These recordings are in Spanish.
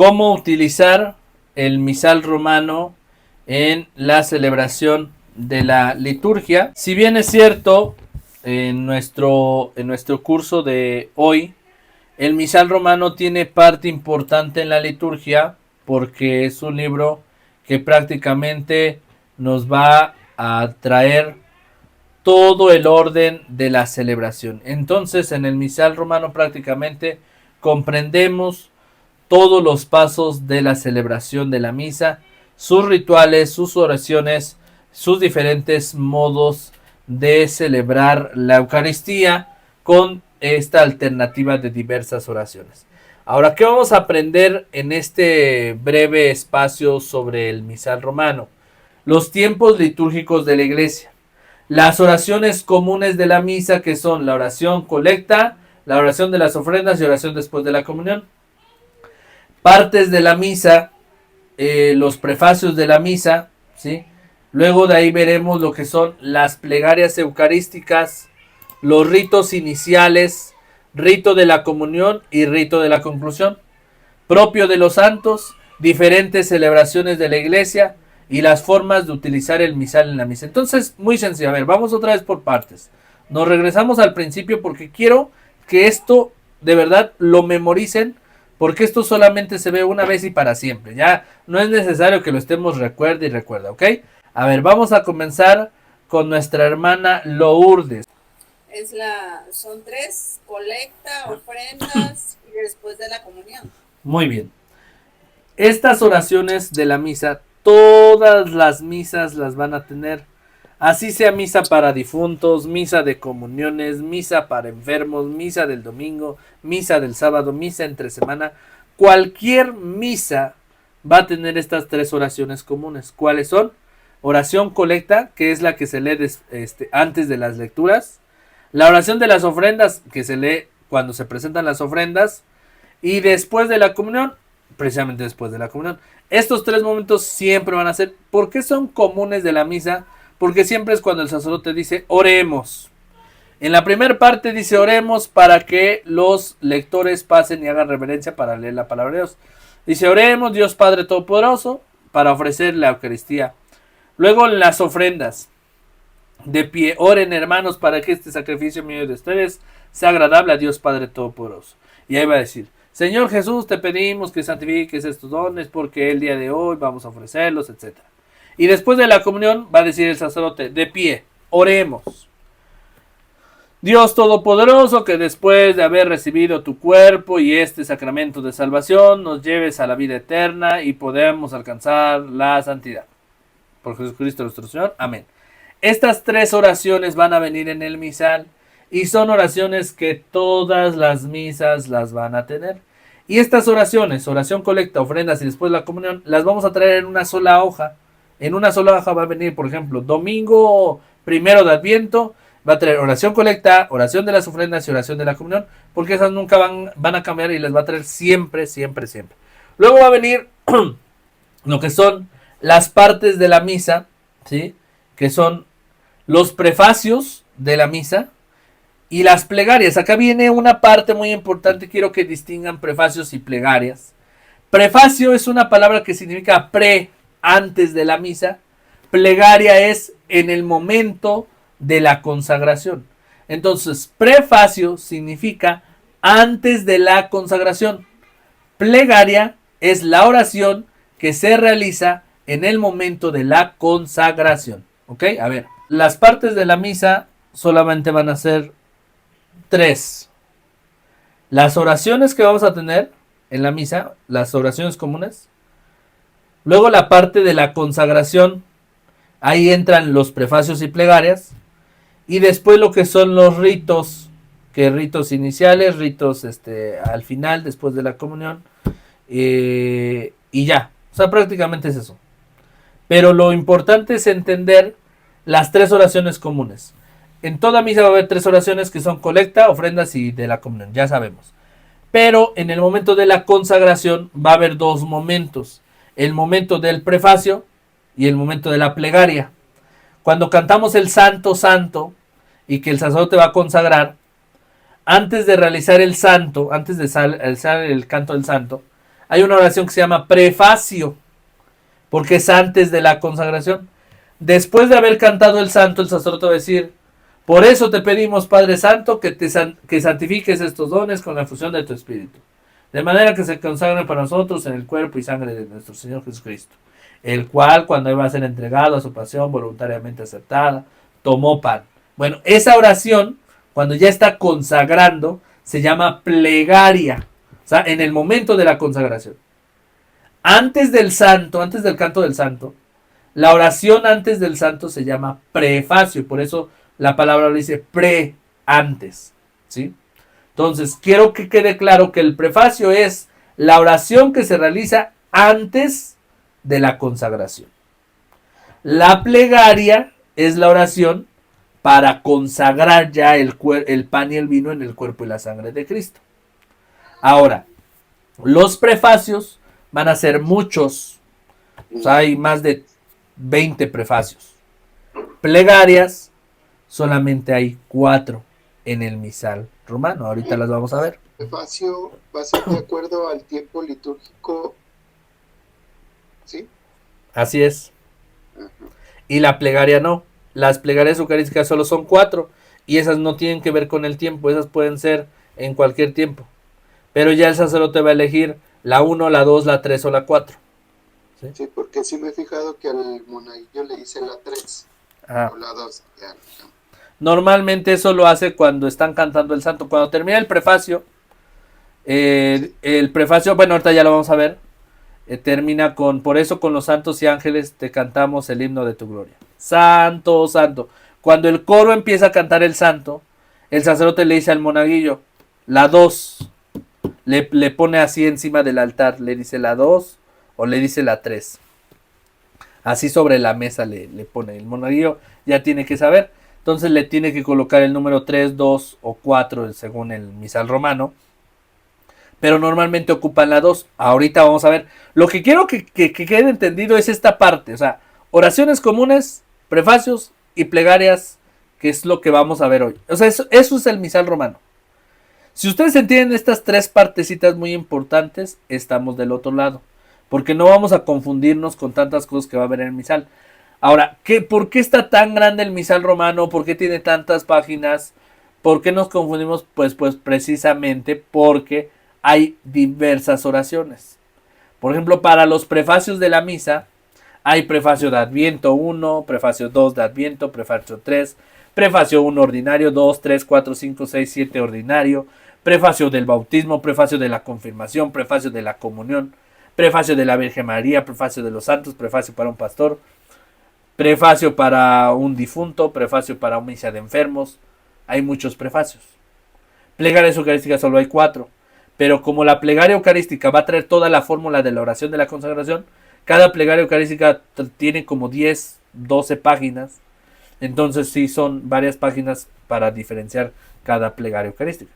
cómo utilizar el misal romano en la celebración de la liturgia. Si bien es cierto, en nuestro curso de hoy, el misal romano tiene parte importante en la liturgia porque es un libro que prácticamente nos va a traer todo el orden de la celebración. Entonces, en el misal romano prácticamente comprendemos todos los pasos de la celebración de la misa, sus rituales, sus oraciones, sus diferentes modos de celebrar la Eucaristía con esta alternativa de diversas oraciones. Ahora, ¿qué vamos a aprender en este breve espacio sobre el misal romano? Los tiempos litúrgicos de la iglesia, las oraciones comunes de la misa, que son la oración colecta, la oración de las ofrendas y oración después de la comunión. Partes de la misa, los prefacios de la misa, ¿sí? Luego de ahí veremos lo que son las plegarias eucarísticas, los ritos iniciales, rito de la comunión y rito de la conclusión, propio de los santos, diferentes celebraciones de la iglesia y las formas de utilizar el misal en la misa. Entonces, muy sencillo. A ver, vamos otra vez por partes. Nos regresamos al principio porque quiero que esto de verdad lo memoricen, porque esto solamente se ve una vez y para siempre. Ya no es necesario que lo estemos recuerda y recuerda, ¿ok? A ver, vamos a comenzar con nuestra hermana Lourdes. Son 3, colecta, ofrendas y después de la comunión. Muy bien. Estas oraciones de la misa, todas las misas las van a tener. Así sea misa para difuntos, misa de comuniones, misa para enfermos, misa del domingo, misa del sábado, misa entre semana. Cualquier misa va a tener estas 3 oraciones comunes. ¿Cuáles son? Oración colecta, que es la que se lee antes de las lecturas. La oración de las ofrendas, que se lee cuando se presentan las ofrendas. Y después de la comunión, precisamente después de la comunión. Estos 3 momentos siempre van a ser. ¿Por qué son comunes de la misa? Porque siempre es cuando el sacerdote dice oremos. En la primera parte dice oremos para que los lectores pasen y hagan reverencia para leer la palabra de Dios. Dice oremos, Dios Padre Todopoderoso, para ofrecer la Eucaristía. Luego en las ofrendas. De pie, oren hermanos para que este sacrificio mío de ustedes sea agradable a Dios Padre Todopoderoso. Y ahí va a decir, Señor Jesús, te pedimos que santifiques estos dones porque el día de hoy vamos a ofrecerlos, etc. Y después de la comunión va a decir el sacerdote, de pie, oremos. Dios Todopoderoso, que después de haber recibido tu cuerpo y este sacramento de salvación, nos lleves a la vida eterna y podamos alcanzar la santidad. Por Jesucristo nuestro Señor. Amén. Estas 3 oraciones van a venir en el misal y son oraciones que todas las misas las van a tener. Y estas oraciones, oración colecta, ofrendas y después la comunión, las vamos a traer en una sola hoja. En una sola hoja va a venir, por ejemplo, domingo 1 de Adviento, va a traer oración colecta, oración de las ofrendas y oración de la comunión, porque esas nunca van a cambiar y les va a traer siempre, siempre, siempre. Luego va a venir lo que son las partes de la misa, ¿sí? Que son los prefacios de la misa y las plegarias. Acá viene una parte muy importante, quiero que distingan prefacios y plegarias. Prefacio es una palabra que significa antes de la misa. Plegaria es en el momento de la consagración. Entonces, prefacio significa antes de la consagración. Plegaria es la oración que se realiza en el momento de la consagración. ¿Ok? A ver, las partes de la misa solamente van a ser 3. Las oraciones que vamos a tener en la misa, las oraciones comunes. Luego la parte de la consagración, ahí entran los prefacios y plegarias. Y después lo que son los ritos, que ritos iniciales, ritos al final, después de la comunión. Y ya, o sea, prácticamente es eso. Pero lo importante es entender las 3 oraciones comunes. En toda misa va a haber 3 oraciones que son colecta, ofrendas y de la comunión, ya sabemos. Pero en el momento de la consagración va a haber 2 momentos. El momento del prefacio y el momento de la plegaria. Cuando cantamos el Santo, Santo, y que el sacerdote va a consagrar, antes de realizar el santo, antes de realizar el canto del santo, hay una oración que se llama prefacio, porque es antes de la consagración. Después de haber cantado el santo, el sacerdote va a decir: por eso te pedimos, Padre Santo, que santifiques estos dones con la fusión de tu Espíritu, de manera que se consagren para nosotros en el cuerpo y sangre de nuestro Señor Jesucristo, el cual, cuando iba a ser entregado a su pasión voluntariamente aceptada, tomó pan. Bueno, esa oración, cuando ya está consagrando, se llama plegaria, o sea, en el momento de la consagración. Antes del santo, antes del canto del santo, la oración antes del santo se llama prefacio, por eso la palabra lo dice pre, antes, ¿sí? Entonces, quiero que quede claro que el prefacio es la oración que se realiza antes de la consagración. La plegaria es la oración para consagrar ya el pan y el vino en el cuerpo y la sangre de Cristo. Ahora, los prefacios van a ser muchos, o sea, hay más de 20 prefacios. Plegarias, solamente hay 4 en el misal romano. Ahorita las vamos a ver. El prefacio va a ser de acuerdo al tiempo litúrgico, ¿sí? Así es. Ajá. Y la plegaria no. Las plegarias eucarísticas solo son 4 y esas no tienen que ver con el tiempo. Esas pueden ser en cualquier tiempo. Pero ya el sacerdote va a elegir la 1, la 2, la 3 o la 4. Sí, porque sí me he fijado que al monaguillo le dice la 3 o la 2. Ya. Normalmente eso lo hace cuando están cantando el santo. Cuando termina el prefacio, el prefacio, bueno, ahorita ya lo vamos a ver, termina con: por eso con los santos y ángeles te cantamos el himno de tu gloria. Santo, santo. Cuando el coro empieza a cantar el santo, el sacerdote le dice al monaguillo, la 2. Le pone así encima del altar, le dice la 2 o le dice la 3. Así sobre la mesa le pone. El monaguillo ya tiene que saber. Entonces le tiene que colocar el número 3, 2 o 4 según el misal romano. Pero normalmente ocupan la 2. Ahorita vamos a ver. Lo que quiero que quede entendido es esta parte. O sea, oraciones comunes, prefacios y plegarias, que es lo que vamos a ver hoy. O sea, eso es el misal romano. Si ustedes entienden estas 3 partecitas muy importantes, estamos del otro lado. Porque no vamos a confundirnos con tantas cosas que va a haber en el misal. Ahora, ¿por qué está tan grande el misal romano? ¿Por qué tiene tantas páginas? ¿Por qué nos confundimos? Pues precisamente porque hay diversas oraciones. Por ejemplo, para los prefacios de la misa, hay prefacio de Adviento 1, prefacio 2 de Adviento, prefacio 3, prefacio 1 ordinario, 2, 3, 4, 5, 6, 7 ordinario, prefacio del bautismo, prefacio de la confirmación, prefacio de la comunión, prefacio de la Virgen María, prefacio de los santos, prefacio para un pastor, prefacio para un difunto, prefacio para una misa de enfermos. Hay muchos prefacios. Plegarias eucarísticas solo hay 4. Pero como la plegaria eucarística va a traer toda la fórmula de la oración de la consagración, cada plegaria eucarística tiene como 10, 12 páginas. Entonces sí son varias páginas para diferenciar cada plegaria eucarística.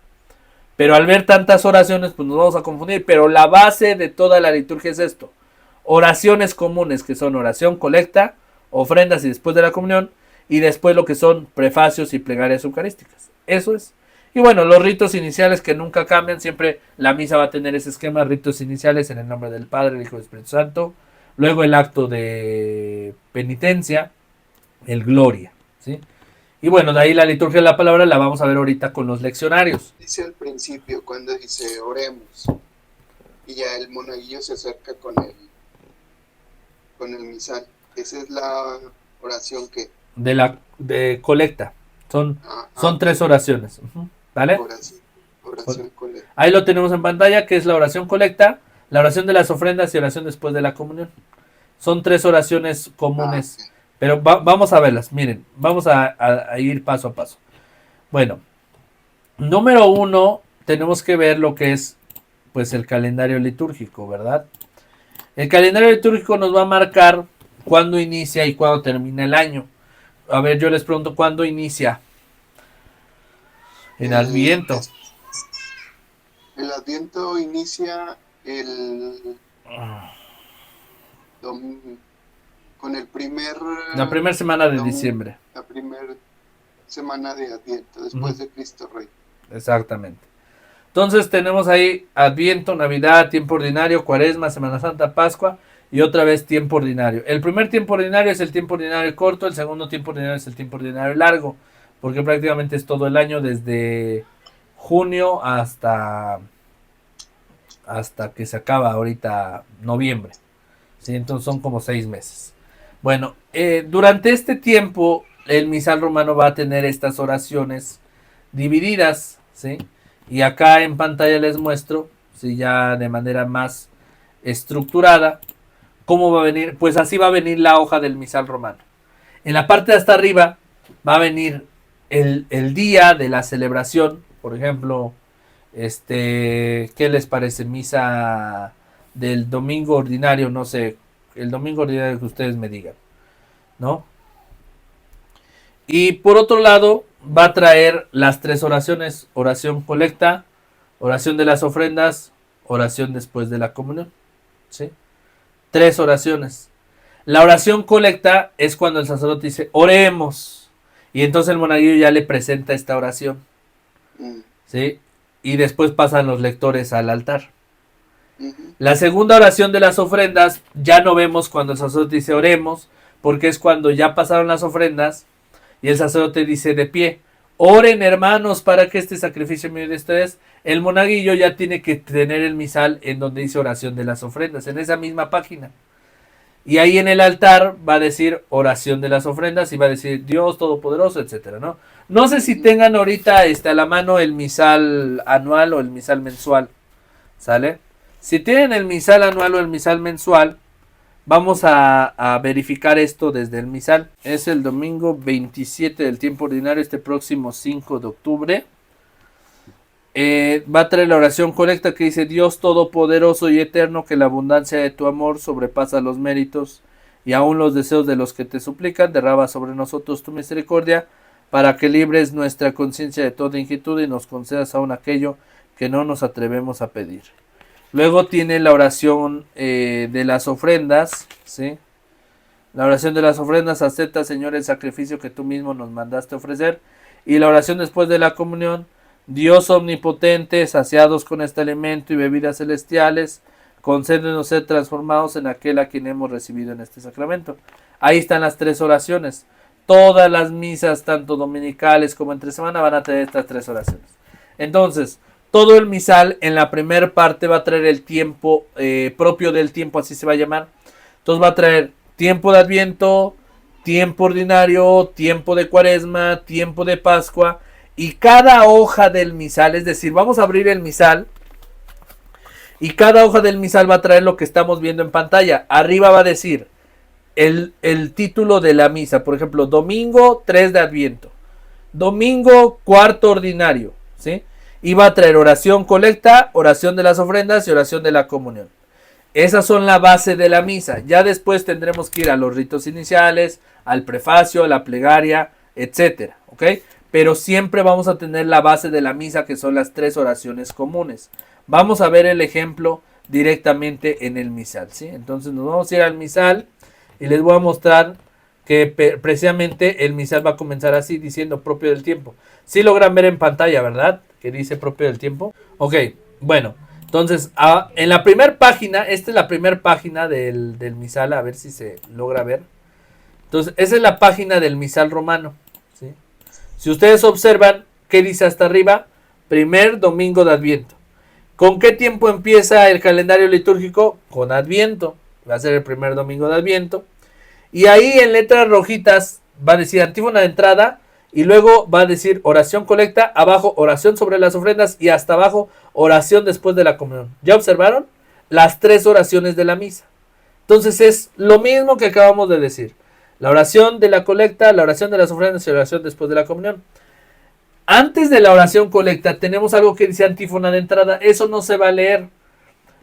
Pero al ver tantas oraciones, pues nos vamos a confundir. Pero la base de toda la liturgia es esto: oraciones comunes, que son oración, colecta, ofrendas y después de la comunión, y después lo que son prefacios y plegarias eucarísticas. Eso es. Y bueno, los ritos iniciales que nunca cambian, siempre la misa va a tener ese esquema: ritos iniciales en el nombre del Padre, el Hijo y el Espíritu Santo, luego el acto de penitencia, el gloria, ¿sí? Y bueno, de ahí la liturgia de la palabra la vamos a ver ahorita con los leccionarios. Dice al principio, cuando dice oremos, y ya el monaguillo se acerca con el misal. Esa es la oración que... De colecta. Son 3 oraciones. ¿Vale? Oración colecta. Ahí lo tenemos en pantalla, que es la oración colecta, la oración de las ofrendas y oración después de la comunión. Son 3 oraciones comunes. Okay. Pero vamos a verlas. Miren, vamos a ir paso a paso. Bueno, número 1, tenemos que ver lo que es pues el calendario litúrgico, ¿verdad? El calendario litúrgico nos va a marcar cuándo inicia y cuándo termina el año. A ver, yo les pregunto, ¿cuándo inicia? En Adviento. El Adviento inicia con el la primera semana de diciembre. La primera semana de Adviento, después de Cristo Rey. Exactamente. Entonces tenemos ahí Adviento, Navidad, tiempo ordinario, Cuaresma, Semana Santa, Pascua y otra vez tiempo ordinario. El primer tiempo ordinario es el tiempo ordinario corto, el segundo tiempo ordinario es el tiempo ordinario largo, porque prácticamente es todo el año desde junio hasta que se acaba ahorita noviembre. ¿Sí? Entonces son como 6 meses. Bueno, durante este tiempo el misal romano va a tener estas oraciones divididas, ¿sí? Y acá en pantalla les muestro, ¿sí? Ya de manera más estructurada, cómo va a venir. Pues así va a venir la hoja del misal romano. En la parte de hasta arriba va a venir el día de la celebración, por ejemplo, ¿qué les parece? Misa del domingo ordinario, no sé, el domingo ordinario que ustedes me digan, ¿no? Y por otro lado, va a traer las 3 oraciones: oración colecta, oración de las ofrendas, oración después de la comunión, ¿sí? 3 oraciones. La oración colecta es cuando el sacerdote dice, oremos, y entonces el monaguillo ya le presenta esta oración, ¿sí? Y después pasan los lectores al altar. La segunda oración de las ofrendas ya no vemos cuando el sacerdote dice oremos, porque es cuando ya pasaron las ofrendas y el sacerdote dice de pie, oren hermanos para que este sacrificio mío de ustedes. El monaguillo ya tiene que tener el misal en donde dice oración de las ofrendas, en esa misma página. Y ahí en el altar va a decir oración de las ofrendas y va a decir Dios Todopoderoso, etcétera, ¿no? No sé si tengan ahorita a la mano el misal anual o el misal mensual, ¿sale? Si tienen el misal anual o el misal mensual, vamos a verificar esto desde el misal. Es el domingo 27 del tiempo ordinario, este próximo 5 de octubre. Va a traer la oración colecta que dice Dios Todopoderoso y Eterno, que la abundancia de tu amor sobrepasa los méritos y aún los deseos de los que te suplican. Derrama sobre nosotros tu misericordia para que libres nuestra conciencia de toda inquietud y nos concedas aún aquello que no nos atrevemos a pedir. Luego tiene la oración de las ofrendas, ¿sí? La oración de las ofrendas: acepta, Señor, el sacrificio que tú mismo nos mandaste ofrecer. Y la oración después de la comunión: Dios omnipotente, saciados con este alimento y bebidas celestiales, concédenos ser transformados en aquel a quien hemos recibido en este sacramento. Ahí están las 3 oraciones. Todas las misas, tanto dominicales como entre semana, van a tener estas 3 oraciones. Entonces, todo el misal en la primera parte va a traer el tiempo propio del tiempo, así se va a llamar. Entonces va a traer tiempo de Adviento, tiempo ordinario, tiempo de Cuaresma, tiempo de Pascua, y cada hoja del misal, es decir, vamos a abrir el misal y cada hoja del misal va a traer lo que estamos viendo en pantalla. Arriba va a decir el título de la misa, por ejemplo, domingo 3 de Adviento, domingo cuarto ordinario, ¿sí? Y va a traer oración colecta, oración de las ofrendas y oración de la comunión. Esas son la base de la misa. Ya después tendremos que ir a los ritos iniciales, al prefacio, a la plegaria, etcétera, ¿ok? Pero siempre vamos a tener la base de la misa, que son las 3 oraciones comunes. Vamos a ver el ejemplo directamente en el misal, ¿sí? Entonces nos vamos a ir al misal y les voy a mostrar que precisamente el misal va a comenzar así, diciendo propio del tiempo. Sí logran ver en pantalla, ¿verdad? Que dice propio del tiempo. Ok, bueno, entonces en la primera página, esta es la primera página del misal, a ver si se logra ver. Entonces, esa es la página del misal romano, ¿sí? Si ustedes observan, ¿qué dice hasta arriba? Primer domingo de Adviento. ¿Con qué tiempo empieza el calendario litúrgico? Con Adviento. Va a ser el primer domingo de Adviento. Y ahí en letras rojitas va a decir antífona de entrada. Y luego va a decir oración colecta. Abajo oración sobre las ofrendas. Y hasta abajo oración después de la comunión. ¿Ya observaron? Las 3 oraciones de la misa. Entonces es lo mismo que acabamos de decir. La oración de la colecta, la oración de las ofrendas y la oración después de la comunión. Antes de la oración colecta tenemos algo que dice antífona de entrada. Eso no se va a leer.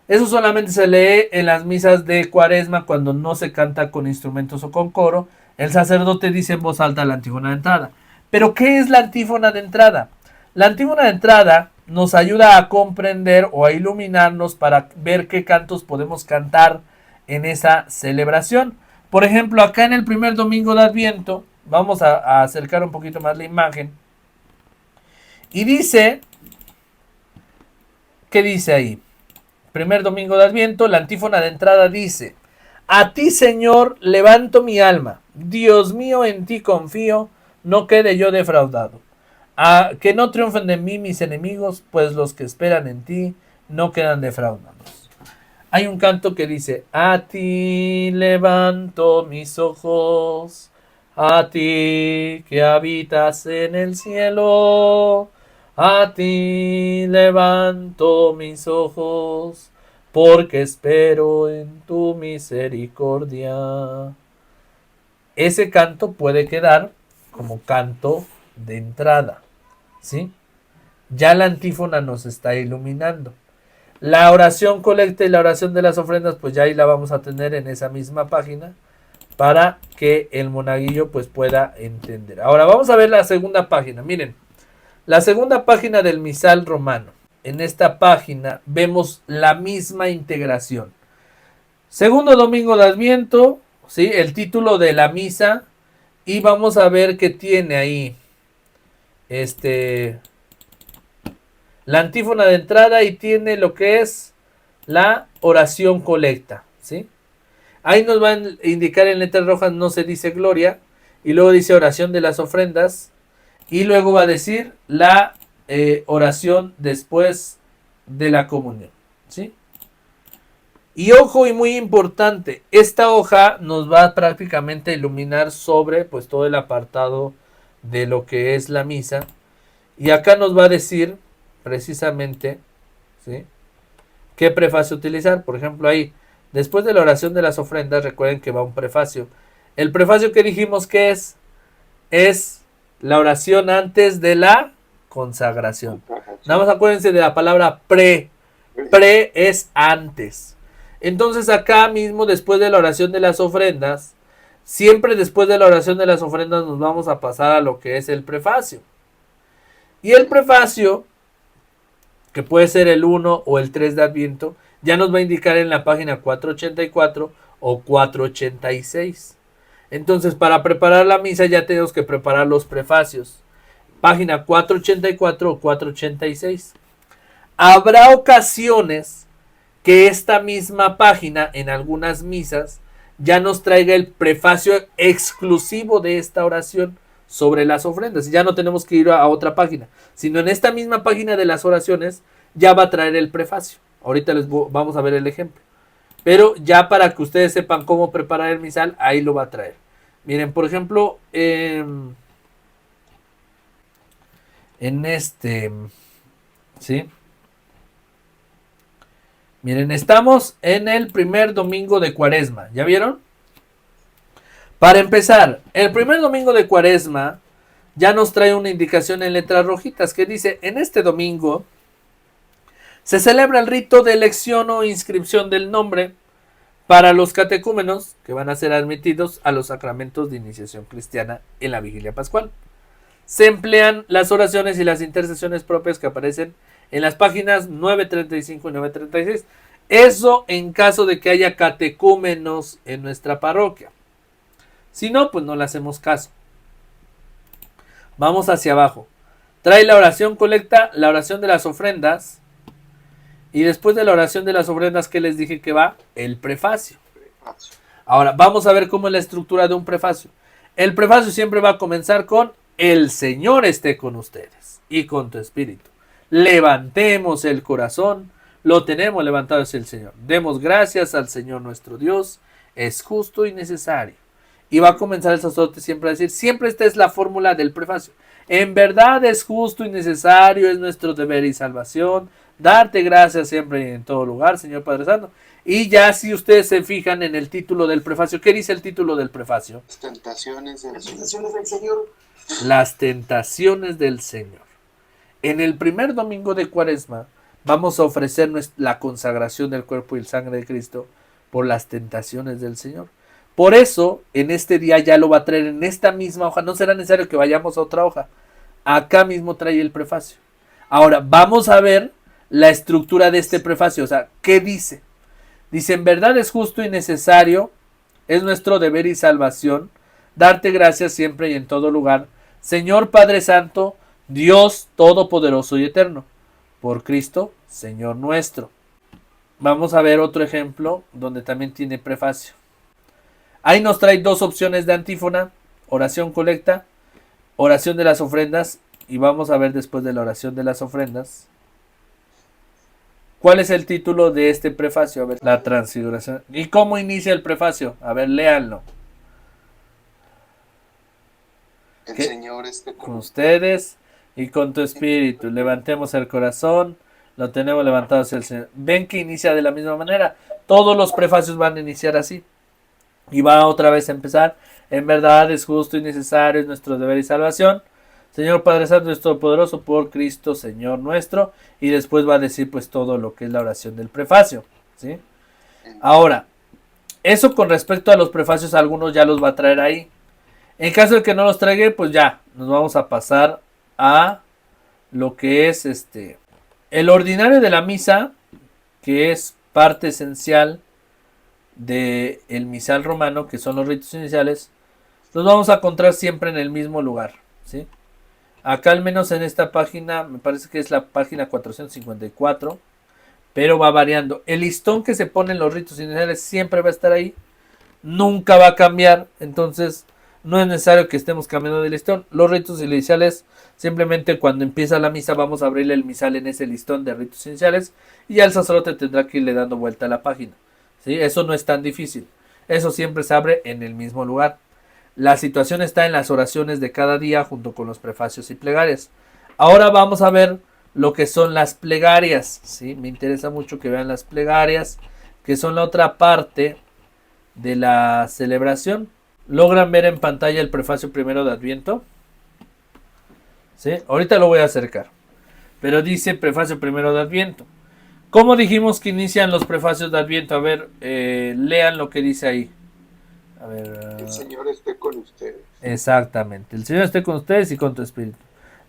Eso solamente se lee en las misas de Cuaresma, cuando no se canta con instrumentos o con coro. El sacerdote dice en voz alta la antífona de entrada. ¿Pero qué es la antífona de entrada? La antífona de entrada nos ayuda a comprender o a iluminarnos para ver qué cantos podemos cantar en esa celebración. Por ejemplo, acá en el primer domingo de Adviento, vamos a acercar un poquito más la imagen. Y dice ¿Qué dice ahí? Primer domingo de Adviento, la antífona de entrada dice: a ti, Señor, levanto mi alma. Dios mío, en ti confío, no quede yo defraudado. A que no triunfen de mí mis enemigos, pues los que esperan en ti no quedan defraudados. Hay un canto que dice: a ti levanto mis ojos, a ti que habitas en el cielo, a ti levanto mis ojos, porque espero en tu misericordia. Ese canto puede quedar como canto de entrada, ¿sí? Ya la antífona nos está iluminando. La oración colecta y la oración de las ofrendas, pues ya ahí la vamos a tener en esa misma página para que el monaguillo pues pueda entender. Ahora vamos a ver la segunda página. Miren, la segunda página del misal romano. En esta página vemos la misma integración. Segundo domingo de Adviento, ¿sí? El título de la misa, y vamos a ver que tiene ahí la antífona de entrada y tiene lo que es la oración colecta, ¿sí? Ahí nos van a indicar en letras rojas, no se dice gloria, y luego dice oración de las ofrendas, y luego va a decir la oración después de la comunión, ¿sí? Y ojo, y muy importante, esta hoja nos va prácticamente a iluminar sobre pues todo el apartado de lo que es la misa, y acá nos va a decir precisamente, ¿sí?, qué prefacio utilizar. Por ejemplo, ahí, después de la oración de las ofrendas, recuerden que va un prefacio. El prefacio que dijimos que es la oración antes de la consagración. Nada más acuérdense de la palabra pre. Pre es antes. Entonces acá mismo, después de la oración de las ofrendas, siempre después de la oración de las ofrendas nos vamos a pasar a lo que es el prefacio. Y el prefacio, que puede ser el 1 o el 3 de Adviento, ya nos va a indicar en la página 484 o 486. Entonces, para preparar la misa ya tenemos que preparar los prefacios. Página 484 o 486. Habrá ocasiones que esta misma página en algunas misas ya nos traiga el prefacio exclusivo de esta oración sobre las ofrendas. Ya no tenemos que ir a otra página, sino en esta misma página de las oraciones ya va a traer el prefacio. Ahorita vamos a ver el ejemplo. Pero ya para que ustedes sepan cómo preparar el misal, ahí lo va a traer. Miren, por ejemplo, ¿sí? Miren, estamos en el primer domingo de Cuaresma. ¿Ya vieron? Para empezar, el primer domingo de Cuaresma ya nos trae una indicación en letras rojitas que dice: en este domingo se celebra el rito de elección o inscripción del nombre para los catecúmenos que van a ser admitidos a los sacramentos de iniciación cristiana en la vigilia pascual. Se emplean las oraciones y las intercesiones propias que aparecen en las páginas 935 y 936. Eso en caso de que haya catecúmenos en nuestra parroquia. Si no, pues no le hacemos caso. Vamos hacia abajo. Trae la oración colecta, la oración de las ofrendas. Y después de la oración de las ofrendas, ¿qué les dije que va? El prefacio. Ahora, vamos a ver cómo es la estructura de un prefacio. El prefacio siempre va a comenzar con: el Señor esté con ustedes y con tu espíritu. Levantemos el corazón, lo tenemos levantado hacia el Señor. Demos gracias al Señor nuestro Dios, es justo y necesario. Y va a comenzar el sacerdote siempre a decir, siempre esta es la fórmula del prefacio: en verdad es justo y necesario, es nuestro deber y salvación, darte gracias siempre y en todo lugar, Señor Padre Santo. Y ya si ustedes se fijan en el título del prefacio, ¿qué dice el título del prefacio? Las tentaciones del Señor. Las tentaciones del Señor. En el primer domingo de Cuaresma vamos a ofrecer la consagración del cuerpo y el sangre de Cristo por las tentaciones del Señor. Por eso, en este día ya lo va a traer en esta misma hoja. No será necesario que vayamos a otra hoja. Acá mismo trae el prefacio. Ahora, vamos a ver la estructura de este prefacio. O sea, ¿qué dice? Dice: en verdad es justo y necesario, es nuestro deber y salvación, darte gracias siempre y en todo lugar, Señor Padre Santo, Dios Todopoderoso y Eterno, por Cristo, Señor nuestro. Vamos a ver otro ejemplo donde también tiene prefacio. Ahí nos trae dos opciones de antífona, oración colecta, oración de las ofrendas, y vamos a ver después de la oración de las ofrendas. ¿Cuál es el título de este prefacio? A ver, la transfiguración. ¿Y cómo inicia el prefacio? A ver, léanlo. El ¿Qué? Señor esté Con ustedes y con tu espíritu. Levantemos el corazón, lo tenemos levantado hacia el Señor. Ven que inicia de la misma manera. Todos los prefacios van a iniciar así. Y va otra vez a empezar. En verdad es justo y necesario, es nuestro deber y salvación. Señor Padre Santo, Dios Todopoderoso, por Cristo, Señor nuestro. Y después va a decir pues todo lo que es la oración del prefacio, ¿sí? Ahora, eso con respecto a los prefacios, algunos ya los va a traer ahí. En caso de que no los traiga, pues ya, nos vamos a pasar a lo que es el ordinario de la misa, que es parte esencial del misal romano, que son los ritos iniciales. Los vamos a encontrar siempre en el mismo lugar, ¿sí? Acá al menos en esta página, me parece que es la página 454, pero va variando. El listón que se pone en los ritos iniciales siempre va a estar ahí, nunca va a cambiar, entonces no es necesario que estemos cambiando de listón. Los ritos iniciales, simplemente cuando empieza la misa vamos a abrirle el misal en ese listón de ritos iniciales y ya el sacerdote tendrá que irle dando vuelta a la página, ¿sí? Eso no es tan difícil, eso siempre se abre en el mismo lugar. La situación está en las oraciones de cada día junto con los prefacios y plegarias. Ahora vamos a ver lo que son las plegarias, ¿sí? Me interesa mucho que vean las plegarias, que son la otra parte de la celebración. ¿Logran ver en pantalla el prefacio primero de Adviento? ¿Sí? Ahorita lo voy a acercar. Pero dice prefacio primero de Adviento. ¿Cómo dijimos que inician los prefacios de Adviento? A ver, lean lo que dice ahí. A ver, el Señor esté con ustedes. Exactamente. El Señor esté con ustedes y con tu espíritu.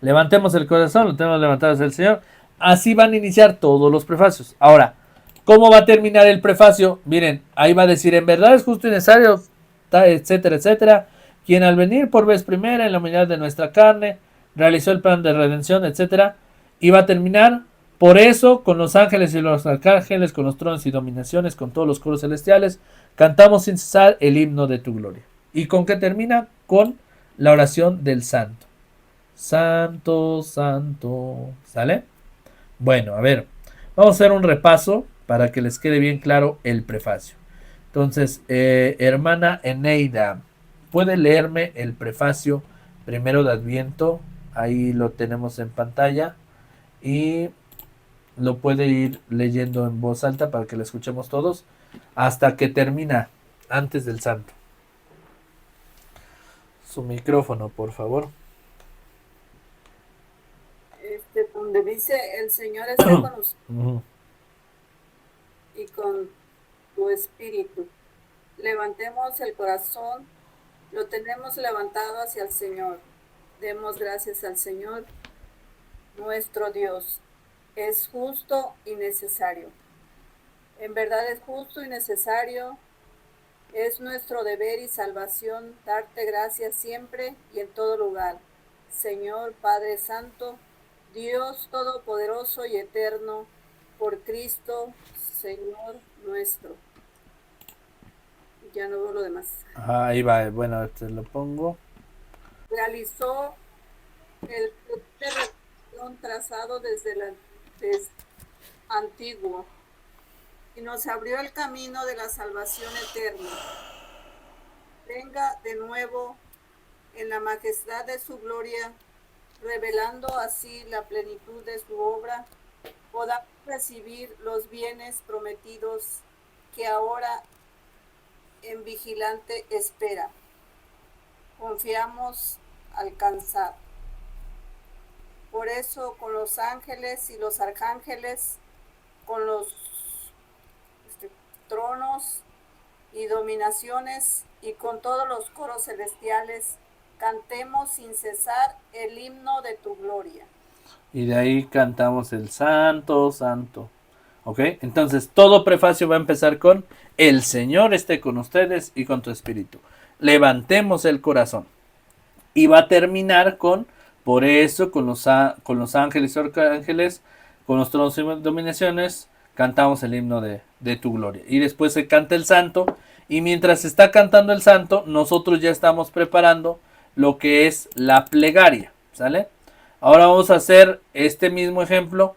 Levantemos el corazón, lo tenemos levantado hacia el Señor. Así van a iniciar todos los prefacios. Ahora, ¿cómo va a terminar el prefacio? Miren, ahí va a decir, en verdad es justo y necesario, etcétera, etcétera. Quien al venir por vez primera en la humanidad de nuestra carne, realizó el plan de redención, etcétera. Y va a terminar, por eso, con los ángeles y los arcángeles, con los tronos y dominaciones, con todos los coros celestiales, cantamos sin cesar el himno de tu gloria. ¿Y con qué termina? Con la oración del santo. Santo, santo. ¿Sale? Bueno, a ver. Vamos a hacer un repaso para que les quede bien claro el prefacio. Entonces, hermana Eneida, ¿puede leerme el prefacio primero de Adviento? Ahí lo tenemos en pantalla. Y lo puede ir leyendo en voz alta para que lo escuchemos todos. Hasta que termina, antes del santo. Su micrófono, por favor. Donde dice el Señor está con usted y con tu espíritu. Levantemos el corazón, lo tenemos levantado hacia el Señor. Demos gracias al Señor, nuestro Dios. Es justo y necesario. En verdad es justo y necesario. Es nuestro deber y salvación darte gracias siempre y en todo lugar. Señor Padre Santo, Dios Todopoderoso y Eterno, por Cristo, Señor nuestro. Ya no veo lo demás. Ajá, ahí va, bueno, te lo pongo. Realizó el plan trazado desde antiguo y nos abrió el camino de la salvación eterna. Venga de nuevo en la majestad de su gloria, revelando así la plenitud de su obra, podamos recibir los bienes prometidos que ahora en vigilante espera. Confiamos alcanzar. Por eso, con los ángeles y los arcángeles, con los tronos y dominaciones y con todos los coros celestiales, cantemos sin cesar el himno de tu gloria. Y de ahí cantamos el santo, santo. ¿Ok? Entonces, todo prefacio va a empezar con el Señor esté con ustedes y con tu espíritu. Levantemos el corazón. Y va a terminar con, por eso, con los ángeles y arcángeles, con los tronos y dominaciones, cantamos el himno de tu gloria. Y después se canta el santo, y mientras se está cantando el santo, nosotros ya estamos preparando lo que es la plegaria, ¿sale? Ahora vamos a hacer este mismo ejemplo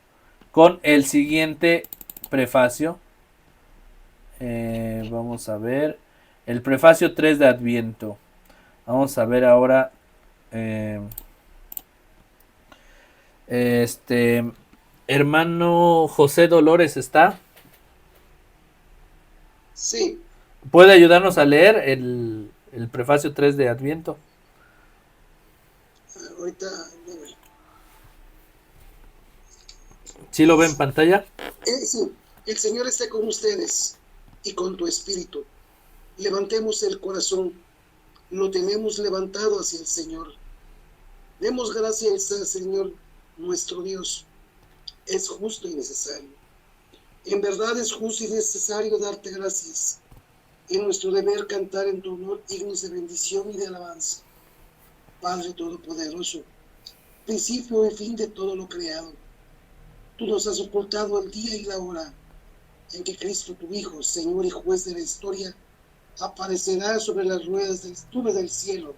con el siguiente prefacio. Vamos a ver el prefacio 3 de Adviento. Vamos a ver ahora hermano José Dolores, ¿está? Sí. ¿Puede ayudarnos a leer el prefacio 3 de Adviento? Ahorita, ¿Sí lo ve en pantalla? sí, el Señor esté con ustedes y con tu espíritu. Levantemos el corazón, lo tenemos levantado hacia el Señor. Demos gracias al Señor nuestro Dios. Es justo y necesario. En verdad es justo y necesario darte gracias. Es nuestro deber cantar en tu honor himnos de bendición y de alabanza. Padre Todopoderoso, principio y fin de todo lo creado, tú nos has ocultado el día y la hora en que Cristo, tu Hijo, Señor y Juez de la historia, aparecerá sobre las ruedas del nube del cielo,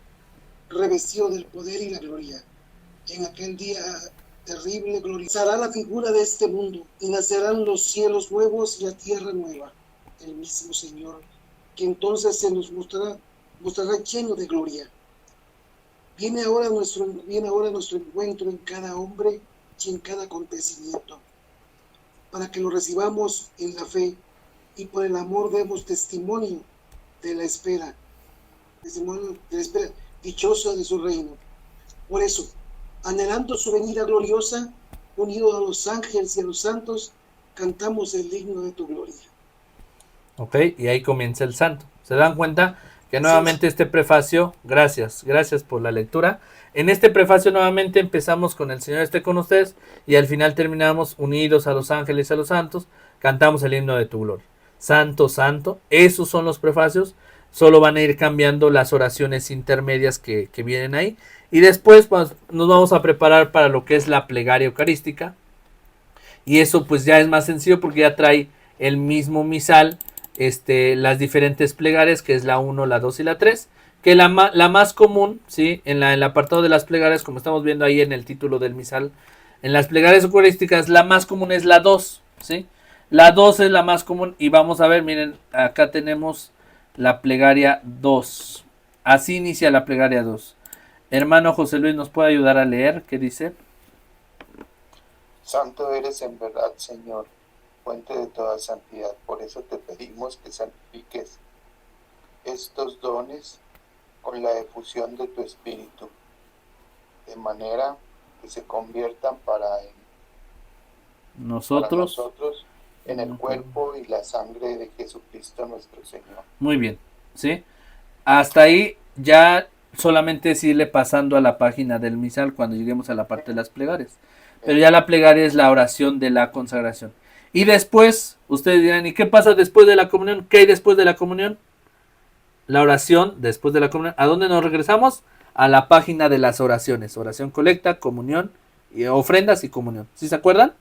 revestido del poder y la gloria. En aquel día terrible gloriará la figura de este mundo, y nacerán los cielos nuevos y la tierra nueva. El mismo Señor, que entonces se nos mostrará lleno de gloria. Viene ahora nuestro encuentro en cada hombre y en cada acontecimiento, para que lo recibamos en la fe y por el amor demos testimonio de la espera, dichosa de su reino. Por eso, anhelando su venida gloriosa, unido a los ángeles y a los santos, cantamos el himno de tu gloria. Ok, y ahí comienza el santo. ¿Se dan cuenta? Que nuevamente este prefacio, gracias por la lectura. En este prefacio nuevamente empezamos con el Señor esté con ustedes y al final terminamos unidos a los ángeles y a los santos, cantamos el himno de tu gloria. Santo, santo, esos son los prefacios, solo van a ir cambiando las oraciones intermedias que vienen ahí. Y después pues, nos vamos a preparar para lo que es la plegaria eucarística. Y eso pues ya es más sencillo porque ya trae el mismo misal, las diferentes plegarias, que es la 1, la 2 y la 3, que la más común, ¿sí? En el apartado de las plegarias, como estamos viendo ahí en el título del misal, en las plegarias eucarísticas, la más común es la 2, ¿sí? La 2 es la más común y vamos a ver, miren, acá tenemos la plegaria 2. Así inicia la plegaria 2. Hermano José Luis, ¿nos puede ayudar a leer? ¿Qué dice? Santo eres en verdad, Señor, fuente de toda santidad. Por eso te pedimos que santifiques estos dones con la efusión de tu Espíritu, de manera que se conviertan para nosotros en el cuerpo y la sangre de Jesucristo nuestro Señor. Muy bien, ¿sí? Hasta ahí ya solamente es irle pasando a la página del misal cuando lleguemos a la parte de las plegarias. Pero ya la plegaria es la oración de la consagración. Y después, ustedes dirán, ¿y qué pasa después de la comunión? ¿Qué hay después de la comunión? La oración después de la comunión. ¿A dónde nos regresamos? A la página de las oraciones. Oración colecta, comunión, y ofrendas y comunión. ¿Sí se acuerdan?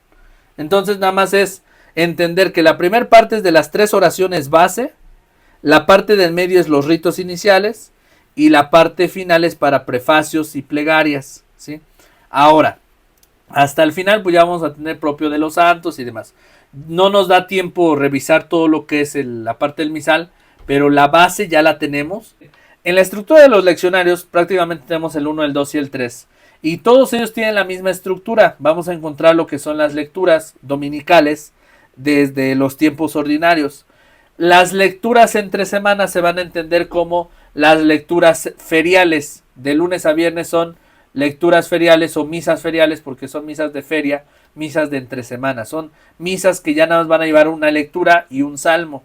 Entonces nada más es entender que la primera parte es de las 3 oraciones base. La parte del medio es los ritos iniciales. Y la parte final es para prefacios y plegarias, ¿sí? Ahora, hasta el final pues ya vamos a tener propio de los santos y demás. No nos da tiempo revisar todo lo que es la parte del misal, pero la base ya la tenemos. En la estructura de los leccionarios prácticamente tenemos el 1, el 2 y el 3. Y todos ellos tienen la misma estructura. Vamos a encontrar lo que son las lecturas dominicales desde los tiempos ordinarios. Las lecturas entre semanas se van a entender como las lecturas feriales. De lunes a viernes son lecturas feriales o misas feriales porque son misas de feria, misas de entre semanas. Son misas que ya nada más van a llevar una lectura y un salmo.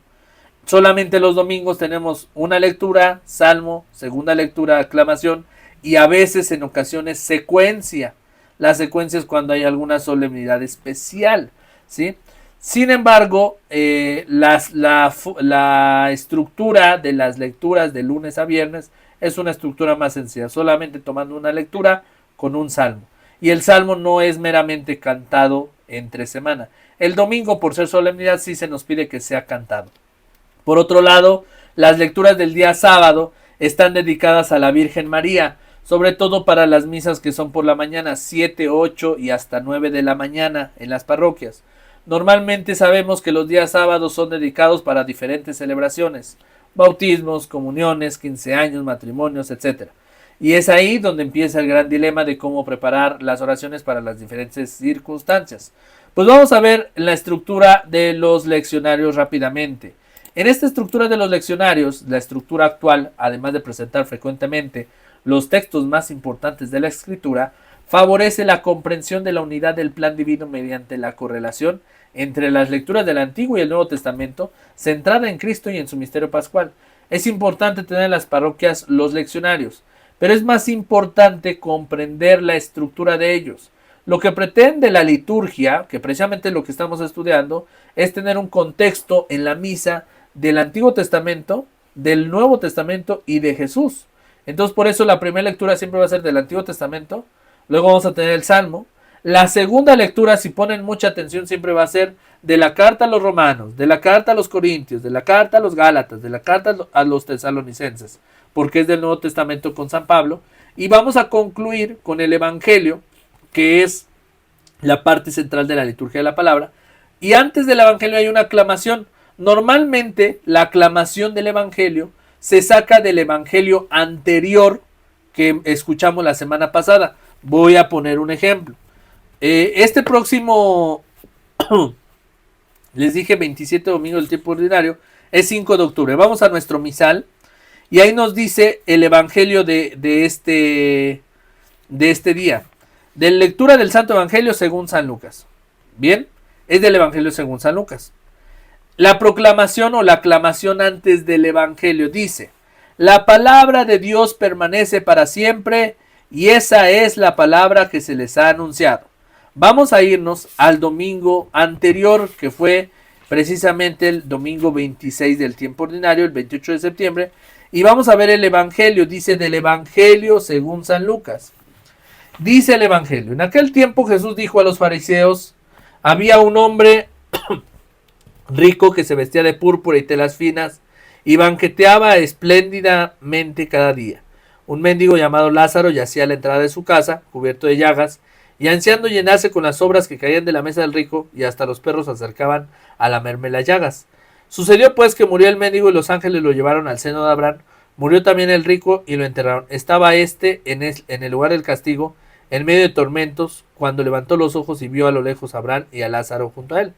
Solamente los domingos tenemos una lectura, salmo, segunda lectura, aclamación y a veces en ocasiones secuencia. La secuencia es cuando hay alguna solemnidad especial, ¿sí? Sin embargo, la estructura de las lecturas de lunes a viernes es una estructura más sencilla, solamente tomando una lectura con un salmo. Y el salmo no es meramente cantado entre semana. El domingo, por ser solemnidad, sí se nos pide que sea cantado. Por otro lado, las lecturas del día sábado están dedicadas a la Virgen María, sobre todo para las misas que son por la mañana, 7, 8 y hasta 9 de la mañana en las parroquias. Normalmente sabemos que los días sábados son dedicados para diferentes celebraciones, bautismos, comuniones, 15 años, matrimonios, etc. Y es ahí donde empieza el gran dilema de cómo preparar las oraciones para las diferentes circunstancias. Pues vamos a ver la estructura de los leccionarios rápidamente. En esta estructura de los leccionarios, la estructura actual, además de presentar frecuentemente los textos más importantes de la Escritura, favorece la comprensión de la unidad del plan divino mediante la correlación entre las lecturas del Antiguo y el Nuevo Testamento, centrada en Cristo y en su misterio pascual. Es importante tener en las parroquias los leccionarios, pero es más importante comprender la estructura de ellos. Lo que pretende la liturgia, que precisamente lo que estamos estudiando, es tener un contexto en la misa del Antiguo Testamento, del Nuevo Testamento y de Jesús. Entonces, por eso la primera lectura siempre va a ser del Antiguo Testamento, luego vamos a tener el Salmo. La segunda lectura, si ponen mucha atención, siempre va a ser de la carta a los romanos, de la carta a los corintios, de la carta a los gálatas, de la carta a los tesalonicenses, porque es del Nuevo Testamento con San Pablo. Y vamos a concluir con el Evangelio, que es la parte central de la liturgia de la palabra. Y antes del Evangelio hay una aclamación. Normalmente la aclamación del Evangelio se saca del Evangelio anterior que escuchamos la semana pasada. Voy a poner un ejemplo. Este próximo, les dije 27 domingo del tiempo ordinario, es 5 de octubre. Vamos a nuestro misal y ahí nos dice el Evangelio de este día. De lectura del Santo Evangelio según San Lucas. Bien, es del Evangelio según San Lucas. La proclamación o la aclamación antes del Evangelio dice: la palabra de Dios permanece para siempre y esa es la palabra que se les ha anunciado. Vamos a irnos al domingo anterior, que fue precisamente el domingo 26 del tiempo ordinario, el 28 de septiembre, y vamos a ver el Evangelio. Dice del Evangelio según San Lucas. Dice el Evangelio: en aquel tiempo Jesús dijo a los fariseos: había un hombre rico que se vestía de púrpura y telas finas y banqueteaba espléndidamente cada día. Un mendigo llamado Lázaro yacía a la entrada de su casa, cubierto de llagas, y ansiando llenarse con las sobras que caían de la mesa del rico, y hasta los perros se acercaban a lamerme las llagas. Sucedió pues que murió el mendigo y los ángeles lo llevaron al seno de Abraham. Murió también el rico y lo enterraron. Estaba en el lugar del castigo, en medio de tormentos, cuando levantó los ojos y vio a lo lejos a Abraham y a Lázaro junto a él.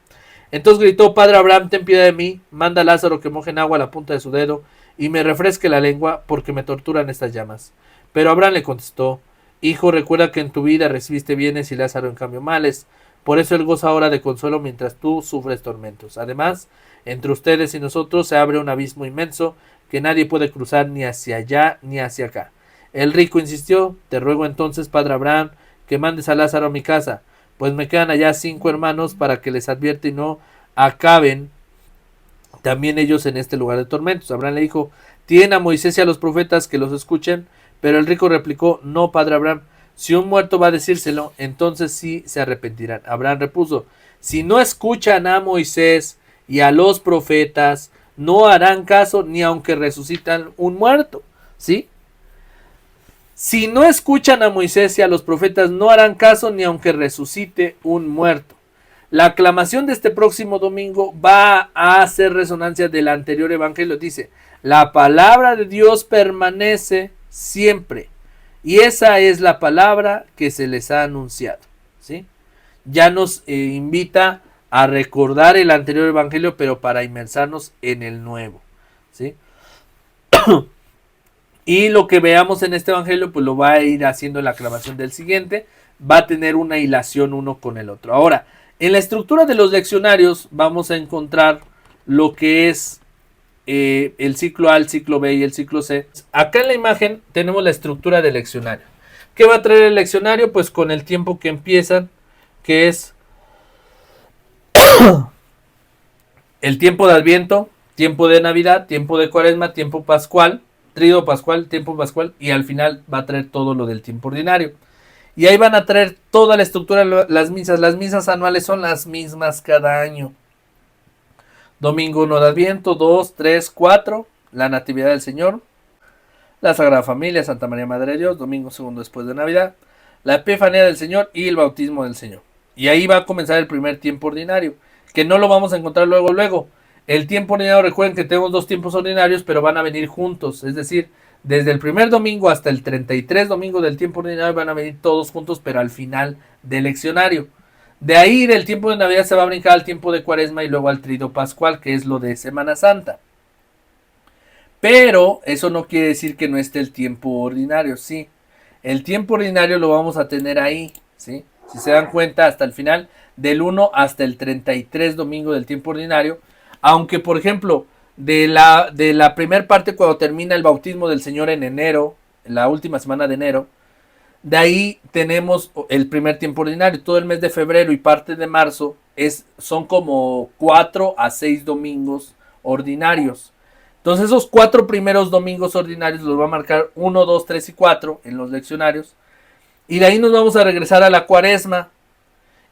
Entonces gritó: Padre Abraham, ten piedad de mí, manda a Lázaro que moje en agua la punta de su dedo y me refresque la lengua, porque me torturan estas llamas. Pero Abraham le contestó: Hijo, recuerda que en tu vida recibiste bienes y Lázaro en cambio males. Por eso él goza ahora de consuelo mientras tú sufres tormentos. Además, entre ustedes y nosotros se abre un abismo inmenso que nadie puede cruzar ni hacia allá ni hacia acá. El rico insistió: Te ruego entonces, Padre Abraham, que mandes a Lázaro a mi casa, pues me quedan allá 5 hermanos para que les advierta y no acaben también ellos en este lugar de tormentos. Abraham le dijo: Tienen a Moisés y a los profetas, que los escuchen. Pero el rico replicó: No, Padre Abraham, si un muerto va a decírselo, entonces sí se arrepentirán. Abraham repuso: Si no escuchan a Moisés y a los profetas, no harán caso ni aunque resucitan un muerto. ¿Sí? Si no escuchan a Moisés y a los profetas, no harán caso ni aunque resucite un muerto. La aclamación de este próximo domingo va a hacer resonancia del anterior evangelio. Dice: la palabra de Dios permanece siempre. Y esa es la palabra que se les ha anunciado. ¿Sí? Ya nos invita a recordar el anterior evangelio, pero para inmersarnos en el nuevo. ¿Sí? Y lo que veamos en este evangelio, pues lo va a ir haciendo en la aclamación del siguiente. Va a tener una hilación uno con el otro. Ahora, en la estructura de los leccionarios vamos a encontrar lo que es el ciclo A, el ciclo B y el ciclo C. Acá en la imagen tenemos la estructura del leccionario. ¿Qué va a traer el leccionario? Pues con el tiempo que empiezan, que es el tiempo de Adviento, tiempo de Navidad, tiempo de Cuaresma, tiempo pascual, tríodo pascual, tiempo pascual, y al final va a traer todo lo del tiempo ordinario. Y ahí van a traer toda la estructura, las misas. Las misas anuales son las mismas cada año. Domingo 1 de Adviento, 2, 3, 4, la Natividad del Señor, la Sagrada Familia, Santa María Madre de Dios, domingo segundo después de Navidad, la Epifanía del Señor y el Bautismo del Señor. Y ahí va a comenzar el primer tiempo ordinario, que no lo vamos a encontrar luego. El tiempo ordinario, recuerden que tenemos 2 tiempos ordinarios, pero van a venir juntos, es decir, desde el primer domingo hasta el 33 domingo del tiempo ordinario van a venir todos juntos, pero al final del leccionario. De ahí del tiempo de Navidad se va a brincar al tiempo de Cuaresma y luego al Trido Pascual, que es lo de Semana Santa. Pero eso no quiere decir que no esté el tiempo ordinario, sí. El tiempo ordinario lo vamos a tener ahí, ¿sí? Si se dan cuenta, hasta el final, del 1 hasta el 33 domingo del tiempo ordinario. Aunque, por ejemplo, de la primera parte, cuando termina el bautismo del Señor en enero, en la última semana de enero, de ahí tenemos el primer tiempo ordinario. Todo el mes de febrero y parte de marzo son como 4 a 6 domingos ordinarios. Entonces esos 4 primeros domingos ordinarios los va a marcar 1, 2, 3 y 4 en los leccionarios. Y de ahí nos vamos a regresar a la Cuaresma.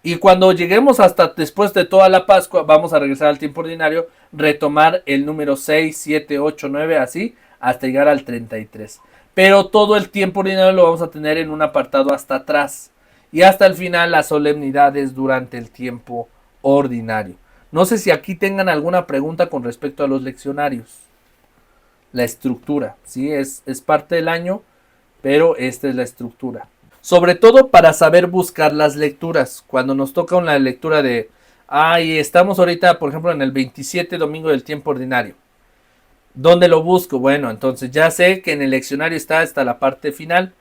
Y cuando lleguemos hasta después de toda la Pascua, vamos a regresar al tiempo ordinario, retomar el número 6, 7, 8, 9, así, hasta llegar al 33. Pero todo el tiempo ordinario lo vamos a tener en un apartado hasta atrás. Y hasta el final las solemnidades durante el tiempo ordinario. No sé si aquí tengan alguna pregunta con respecto a los leccionarios. La estructura, ¿sí? Es parte del año, pero esta es la estructura. Sobre todo para saber buscar las lecturas. Cuando nos toca una lectura de... estamos ahorita, por ejemplo, en el 27 domingo del tiempo ordinario. ¿Dónde lo busco? Bueno, entonces ya sé que en el leccionario está hasta la parte final.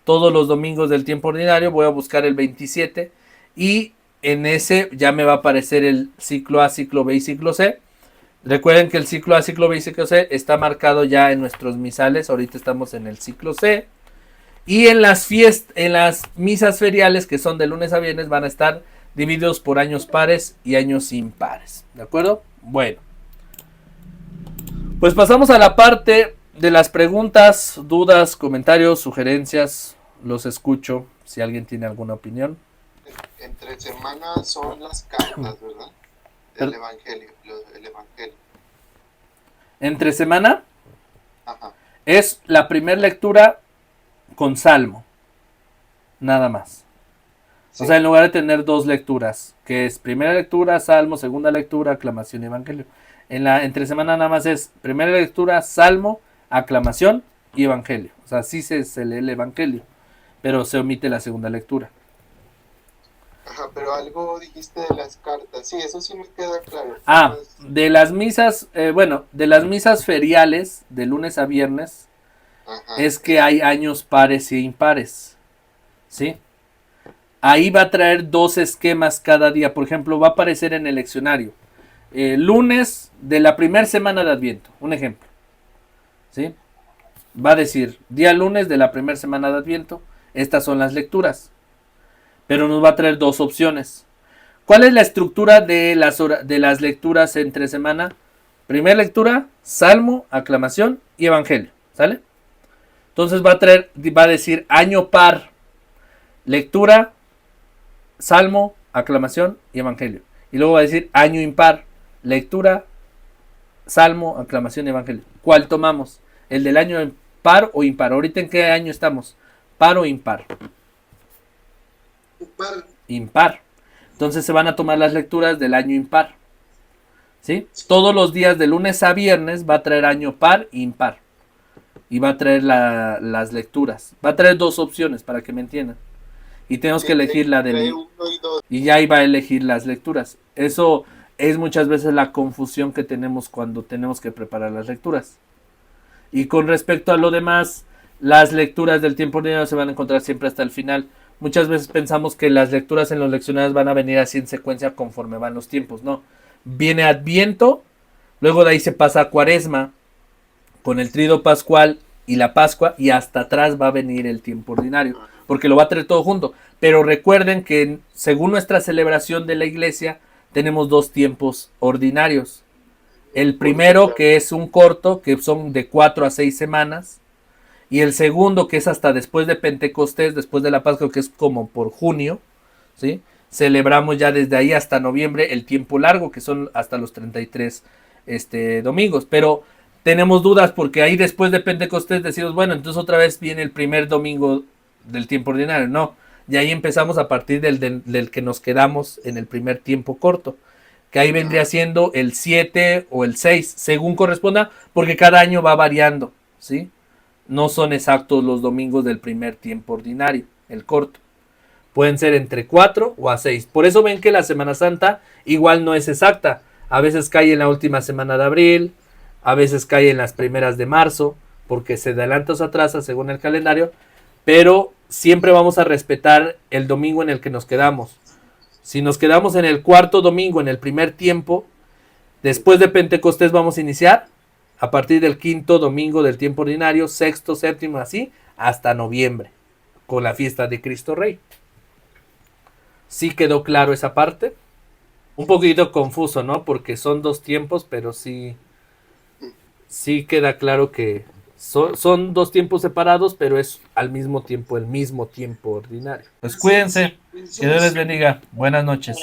Todos los domingos del tiempo ordinario voy a buscar el 27. Y en ese ya me va a aparecer el ciclo A, ciclo B y ciclo C. Recuerden que el ciclo A, ciclo B y ciclo C está marcado ya en nuestros misales. Ahorita estamos en el ciclo C. Y en las misas feriales, que son de lunes a viernes, van a estar divididos por años pares y años impares. ¿De acuerdo? Bueno. Pues pasamos a la parte de las preguntas, dudas, comentarios, sugerencias. Los escucho si alguien tiene alguna opinión. Entre semanas son las cartas, ¿verdad? El Evangelio. Entre semana. Ajá. Es la primera lectura con salmo. Nada más. Sí. O sea, en lugar de tener 2 lecturas, que es primera lectura, salmo, segunda lectura, aclamación y evangelio. Entre semana nada más es primera lectura, salmo, aclamación y evangelio. O sea, sí se lee el evangelio, pero se omite la segunda lectura. Ajá, pero algo dijiste de las cartas. Sí, eso sí me queda claro. De las misas, de las misas feriales, de lunes a viernes, ajá, es que hay años pares e impares. ¿Sí? Ahí va a traer 2 esquemas cada día. Por ejemplo, va a aparecer en el leccionario. Lunes de la primera semana de Adviento. Un ejemplo. ¿Sí? Va a decir, día lunes de la primera semana de Adviento. Estas son las lecturas. Pero nos va a traer 2 opciones. ¿Cuál es la estructura de las lecturas entre semana? Primera lectura, salmo, aclamación y evangelio. ¿Sale? Entonces va a decir año par. Lectura, salmo, aclamación y evangelio. Y luego va a decir año impar. Lectura, salmo, aclamación y evangelio. ¿Cuál tomamos? ¿El del año par o impar? ¿Ahorita en qué año estamos? ¿Par o impar? Impar. Entonces se van a tomar las lecturas del año impar. ¿Sí? Todos los días de lunes a viernes va a traer año par e impar. Y va a traer las lecturas. Va a traer 2 opciones para que me entiendan. Y tenemos que elegir la del... Y ya iba a elegir las lecturas. Eso es muchas veces la confusión que tenemos cuando tenemos que preparar las lecturas. Y con respecto a lo demás, las lecturas del tiempo ordinario se van a encontrar siempre hasta el final. Muchas veces pensamos que las lecturas en los leccionarios van a venir así en secuencia conforme van los tiempos. No. Viene Adviento, luego de ahí se pasa a Cuaresma, con el Trido Pascual y la Pascua, y hasta atrás va a venir el tiempo ordinario, porque lo va a traer todo junto. Pero recuerden que según nuestra celebración de la iglesia, tenemos 2 tiempos ordinarios. El primero, que es un corto, que son de 4 a 6 semanas, y el segundo, que es hasta después de Pentecostés, después de la Pascua, que es como por junio, ¿sí? Celebramos ya desde ahí hasta noviembre el tiempo largo, que son hasta los 33 domingos, pero tenemos dudas porque ahí después de Pentecostés decimos, bueno, entonces otra vez viene el primer domingo del tiempo ordinario, no, y ahí empezamos a partir del que nos quedamos en el primer tiempo corto, que ahí vendría siendo el 7 o el 6, según corresponda, porque cada año va variando, ¿sí? No son exactos los domingos del primer tiempo ordinario, el corto. Pueden ser entre 4 o a 6. Por eso ven que la Semana Santa igual no es exacta. A veces cae en la última semana de abril, a veces cae en las primeras de marzo, porque se adelanta o se atrasa según el calendario, pero siempre vamos a respetar el domingo en el que nos quedamos. Si nos quedamos en el cuarto domingo, en el primer tiempo, después de Pentecostés vamos a iniciar a partir del quinto domingo del tiempo ordinario, sexto, séptimo, así, hasta noviembre, con la fiesta de Cristo Rey. ¿Sí quedó claro esa parte? Un poquito confuso, ¿no? Porque son dos tiempos, pero sí queda claro que son dos tiempos separados, pero es al mismo tiempo el mismo tiempo ordinario. Pues cuídense, que Dios les bendiga. Buenas noches.